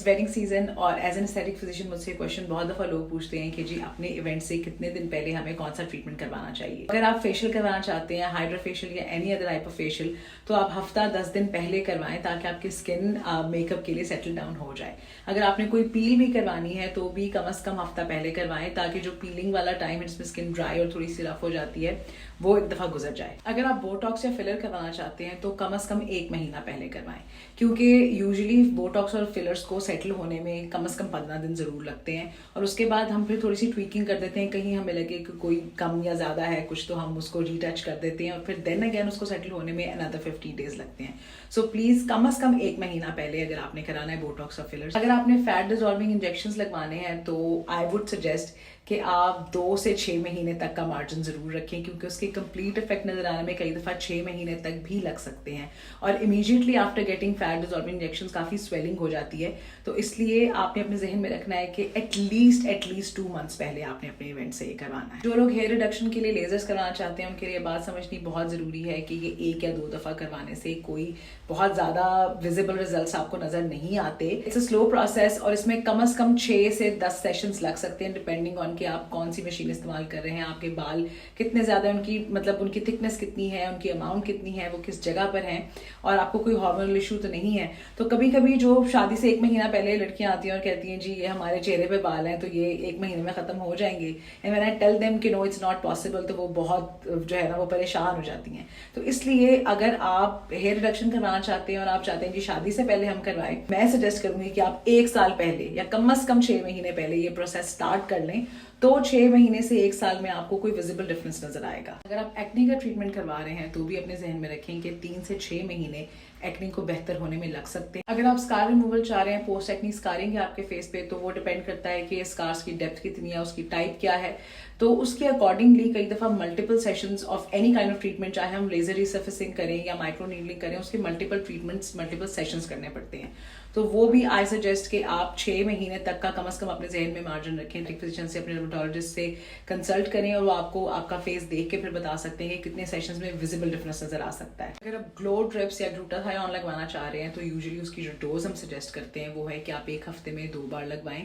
Wedding season और as an aesthetic physician मुझसे question बहुत दफ़ा लोग पूछते हैं कि जी अपने इवेंट से कितने दिन पहले हमें कौन सा ट्रीटमेंट करवाना चाहिए। अगर आप फेशियल करवाना चाहते हैं, हाइड्रा फेशियल या any other type of facial, तो आप हफ्ता 10 दिन पहले करवाएं ताकि आपकी स्किन मेकअप के लिए सेटल डाउन हो जाए। अगर आपने कोई पील भी करवानी है तो भी कम से कम हफ्ता पहले करवाएं ताकि जो पीलिंग वाला टाइम है जिसमें स्किन ड्राई और थोड़ी सी रफ हो जाती है वो एक दफ़ा गुजर जाए। अगर आप बोटॉक्स या फिलर करवाना चाहते हैं तो कम से कम 1 महीना पहले करवाएं, क्योंकि यूजुअली बोटॉक्स और फिलर्स को सेटल होने में कम से कम 15 दिन ज़रूर लगते हैं और उसके बाद हम फिर थोड़ी सी ट्वीकिंग कर देते हैं। कहीं हमें लगे कि कोई कम या ज़्यादा है कुछ तो हम उसको रीटच कर देते हैं और फिर देन अगेन उसको सेटल होने में अनदर 50 डेज लगते हैं। सो प्लीज़ कम से कम 1 महीना पहले अगर आपने कराना है बोटॉक्स और फिलर्स। अगर आपने फैट डिजॉल्विंग इंजेक्शंस लगवाने हैं तो आई वुड सजेस्ट कि आप 2 से 6 महीने तक का मार्जिन ज़रूर रखें, क्योंकि उसके कंप्लीट इफेक्ट नजर आने में कई दफ़ा 6 महीने तक भी लग सकते हैं और immediately after getting fat dissolving injections काफ़ी स्वेलिंग हो जाती है। तो इसलिए आपने अपने जहन में रखना है कि एटलीस्ट 2 मंथ्स पहले आपने अपने इवेंट से ये करवाना है। जो लोग हेयर रिडक्शन के लिए लेजर्स करवाना चाहते हैं उनके लिए बात समझनी बहुत ज़रूरी है कि ये 1 या 2 दफ़ा करवाने से कोई बहुत ज़्यादा विजिबल रिजल्ट्स आपको नज़र नहीं आते। इट्स अ स्लो प्रोसेस और इसमें कम से कम 6 से 10 सेशंस लग सकते हैं डिपेंडिंग ऑन कि आप कौन सी मशीन इस्तेमाल कर रहे हैं, आपके बाल कितने ज़्यादा, उनकी मतलब उनकी थिकनेस कितनी है, उनकी अमाउंट कितनी है, वो किस जगह पर हैं और आपको कोई हार्मोनल इशू तो नहीं है। तो कभी कभी जो शादी से 1 महीना पहले लड़कियां आती हैं और कहती हैं जी ये हमारे चेहरे पे बाल हैं तो ये 1 महीने में ख़त्म हो जाएंगे, and when I tell them कि नो इट्स नॉट पॉसिबल, तो वो बहुत जो है ना वो परेशान हो जाती हैं। तो इसलिए अगर आप हेयर रिडक्शन करवाना चाहते हैं और आप चाहते हैं कि शादी से पहले हम करवाएं, मैं सजेस्ट करूंगी कि आप 1 साल पहले या कम से कम 6 महीने पहले ये प्रोसेस स्टार्ट कर लें, तो 6 महीने से 1 साल में आपको कोई विजिबल डिफरेंस नजर आएगा। अगर आप एक्ने का ट्रीटमेंट करवा रहे हैं तो भी अपने जहन में रखें कि 3 से 6 महीने एक्ने को बेहतर होने में लग सकते हैं। अगर आप स्कार रिमूवल चाह रहे हैं, पोस्ट एक्ने स्कारिंग है आपके फेस पे, तो वो डिपेंड करता है कि स्कार्स की डेप्थ कितनी है, उसकी टाइप क्या है। तो उसके अकॉर्डिंगली कई दफ़ा multiple sessions of any kind of treatment, चाहे हम लेजर रिसर्फेसिंग करें या माइक्रो नीडलिंग करें, उसके मल्टीपल ट्रीटमेंट्स मल्टीपल सेशंस करने पड़ते हैं। तो वो भी आई सजेस्ट कि आप 6 महीने तक का कम से कम अपने जहन में मार्जिन रखें। फिजिशियन से, अपने डर्मेटोलॉजिस्ट से कंसल्ट करें और वो आपको आपका फेस देख के फिर बता सकते हैं कि कितने सेशंस में विजिबल डिफरेंस नजर आ सकता है। अगर आप ग्लो ड्रिप्स या ग्लूटाथायोन लगवाना चाह रहे हैं तो यूजुअली उसकी जो डोज हम सजेस्ट करते हैं वो है कि आप 1 हफ्ते में 2 बार लगवाएं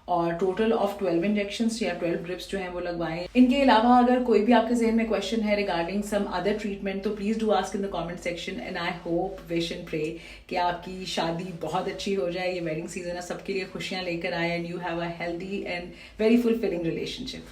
और टोटल ऑफ 12 इंजेक्शंस या 12 ड्रिप्स जो हैं वो लगवाएं। इनके अलावा अगर कोई भी आपके जहन में क्वेश्चन है रिगार्डिंग सम अदर ट्रीटमेंट तो please do ask in the comment section, and I hope, wish and pray कि आपकी शादी बहुत अच्छी हो जाए। ये वेडिंग सीजन है, सबके लिए खुशियां लेकर आए and you have a healthy and very fulfilling relationship.